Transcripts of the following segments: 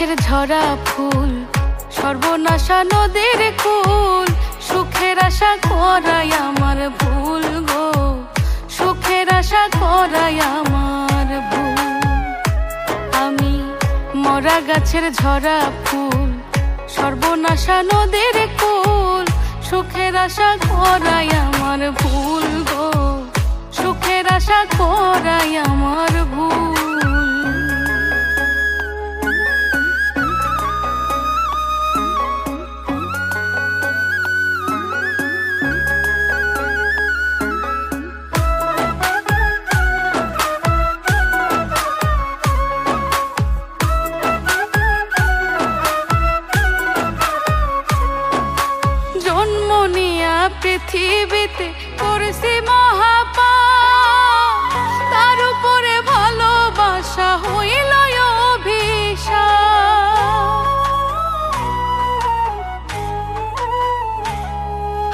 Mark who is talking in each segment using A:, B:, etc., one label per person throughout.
A: গাছের ঝরা ফুল, সর্বনাশা নদীর কুল, সুখের আশা করাই আমার ভুল গো, সুখের আশা করাই আমার ভুল। আমি মরা গাছের ঝরা ফুল, সর্বনাশা নদীর কুল, সুখের আশা করাই আমার ভুল গো, সুখের আশা করাই আমার ভুল। জন্ম নিয়া পৃথিবীতে করেছি মহাপাপ, তার উপরে ভালোবাসা হইল অভিশাপ।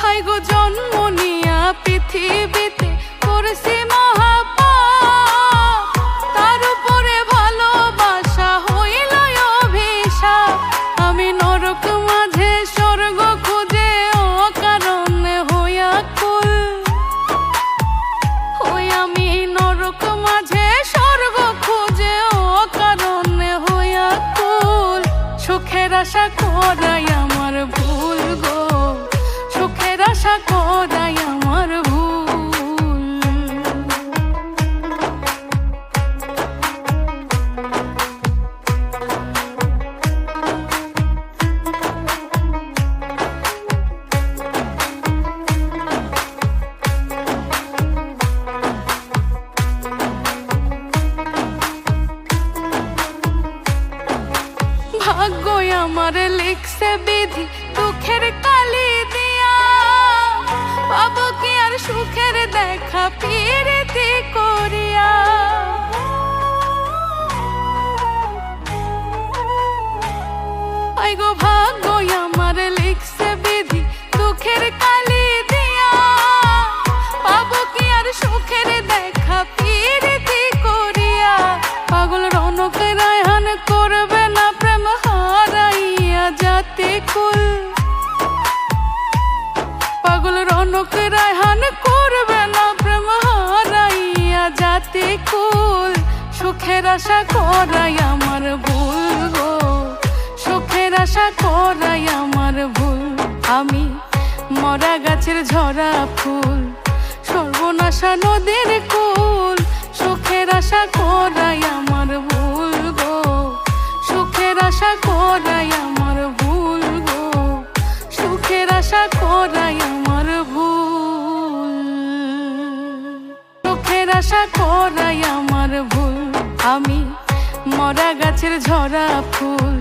A: হাই গো জন্ম নিয়া পৃথিবীতে করেছি মহাপাপ, তার উপরে ভালোবাসা হইল অভিশাপ। আমি নরক মাঝে স্বর্গ খুঁজে অকারণে হইয়া কুল, ওই আমি নরক মাঝে স্বর্গ খুঁজে অকারণে হইয়া কুল। সুখের আশা করাই আমার ভুল গো, সুখের আশা করাই আমার ভুল। ভাগ্যই আমার লিখছে বিধি দুঃখের কালি দিয়া, পাবো কি আর সুখের দেখা প্রীতি করিয়া। আই গো ভাগ্যই আমার লিখছে বিধি দুঃখের কালি দিয়া, পাবো কি আর সুখের দেখা প্রীতি করিয়া। পাগল রনক রায়হান করবে না প্রেম হারাইয়া জাতি কুল, পাগল রনক রায়হান করবে না প্রেম হারাইয়া জাতি কুল। সুখের আশা করাই আমার ভুল গো, সুখের আশা করাই আমার ভুল। আমি মরা গাছের ঝরা ফুল, সর্বনাশা নদীর কুল, সুখের আশা করাই আমার ভুল গো, সুখের আশা করাই আমার ভুল গো, সুখের আশা করাই আমার ভুল, সুখের আশা করাই আমার ভুল। আমি মরা গাছের ঝরা ফুল,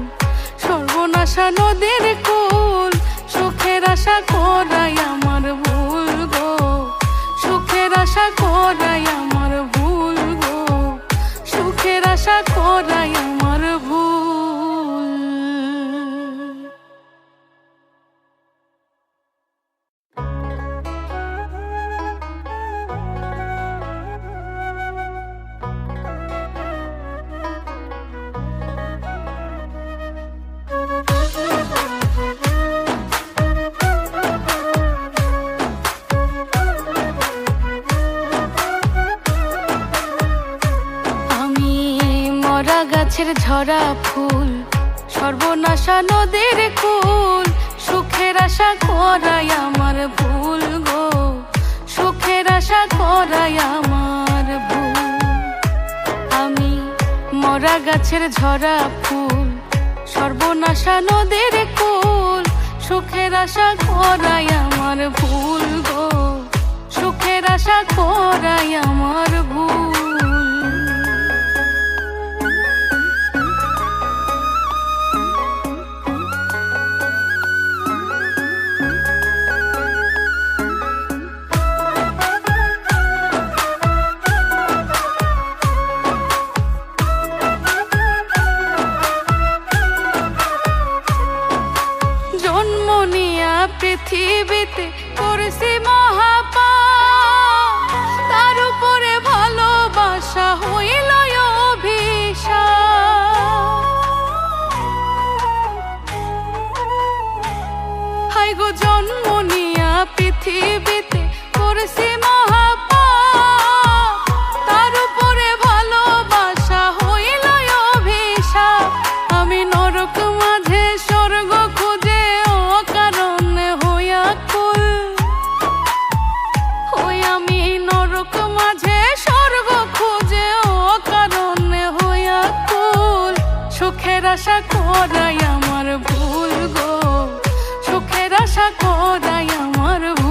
A: সর্বনাশা নদীর কুল, সুখের আশা করাই আমার ভুল গো, সুখের আশা করাই আমার ভুল গো, সুখের আশা করাই আমার ভুল। গাছের ঝরা ফুল, সর্বনাশা নদীর কুল, সুখের আশা করাই আমার ভুল গো, সুখের আশা করাই আমার ভুল। আমি মরা গাছের ঝরা ফুল, সর্বনাশা নদীর কুল, সুখের আশা করাই আমার ভুল গো, সুখের আশা করাই আমার ভুল। পৃথিবীতে করেছি মহাপাপ, তার উপর করছি মহাপাপ, তার উপরে ভালোবাসা হইল অভিশাপ। আমি নরক মাঝে স্বর্গ খুঁজে অকারণে হইয়া কুল, আমি নরক মাঝে স্বর্গ খুঁজে অকারণে হইয়া কুল। সুখের আশা করাই আমার ভুল গো, সুখের আশা করাই আমার ভুল।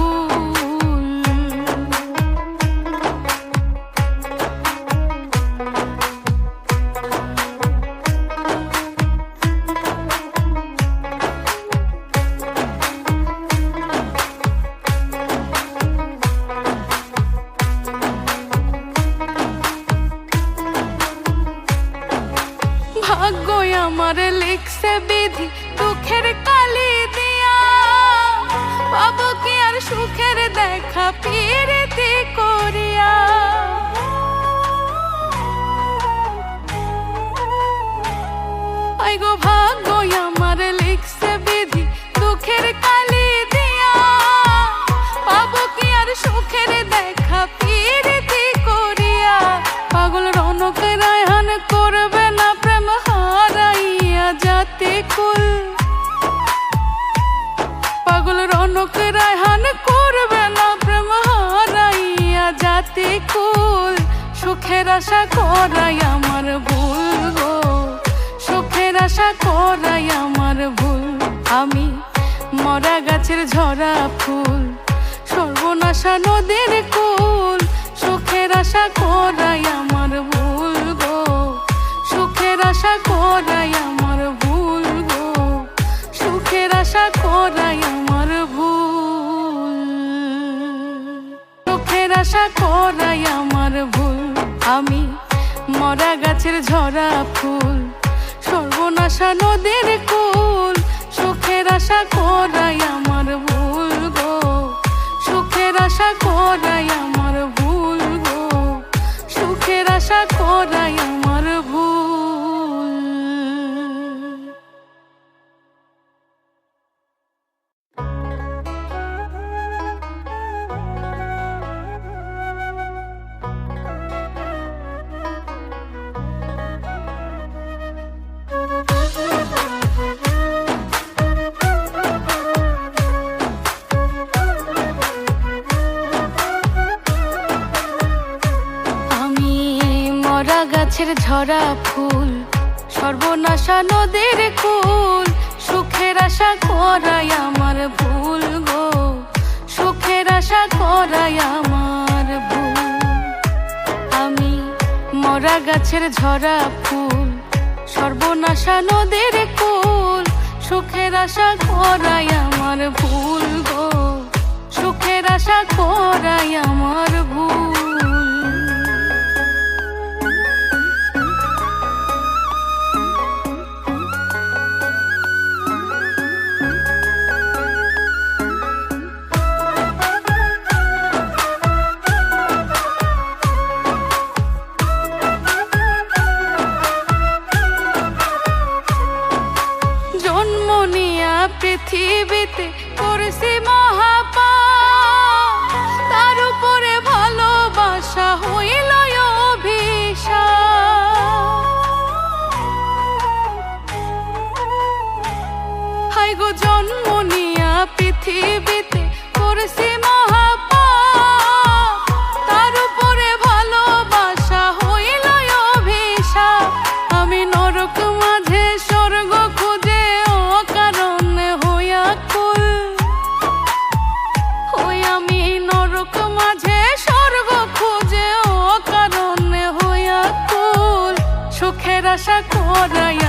A: ভাগ্যই আমার লিখছে বিধি দুঃখের কালি দিয়া, পাবো কি আর সুখের দেখা পিরিতি করিয়া। আইগো ভাগ্যই আমার লিখছে বিধি দুঃখের কালি দিয়া, পাবো কি আর সুখের দেখা পিরিতি করিয়া। পাগল রনক রায়হান করবে না প্রেম হারাইয়া জাতি কুল, পাগল রনক রায়হান করবে না প্রেম হারাইয়া জাতি কুল। সুখের আশা করাই আমার ভুল গো, সুখের আশা করাই আমার ভুল। আমি মরা গাছের ঝরা ফুল, সর্বনাশা নদীর কুল। সুখের আশা করাই আমার ভুল গো, সুখের আশা করাই আমার ভুল গো, সুখের আশা করাই আমার ভুল। সুখের আশা করাই আমার ভুল। আমি মরা গাছের ঝরা ফুল, সর্বনাশা নদীর কুল। সুখের আশা করাই আমার ভুল গো, সুখের আশা করাই আমার ভুল গো, সুখের আশা করাই আমার ভুল। গাছের ঝরা ফুল, সর্বনাশা নদীর কুল। সুখের আশা করাই আমার ভুল গো, সুখের আশা করাই আমার ভুল। আমি মরা গাছের ঝরা ফুল, সর্বনাশা নদীর কুল। সুখের আশা করাই আমার ভুল গো, সুখের আশা করাই আমার ভুল। পৃথিবীতে করছি মহাপাপ, তার উপরে ভালোবাসা হইল অভিশাপ। হাই গো জন্ম নিয়া পৃথিবীতে করছি মহাপাপ, তার উপরে ভালোবাসা হইল অভিশাপ। আমি নরক মাঝে স্বর্গ খুঁজে অকারণে হইয়া কুল, আমি নরক মাঝে স্বর্গ খুঁজে অকারণে হইয়া কুল। সুখের আশা করাই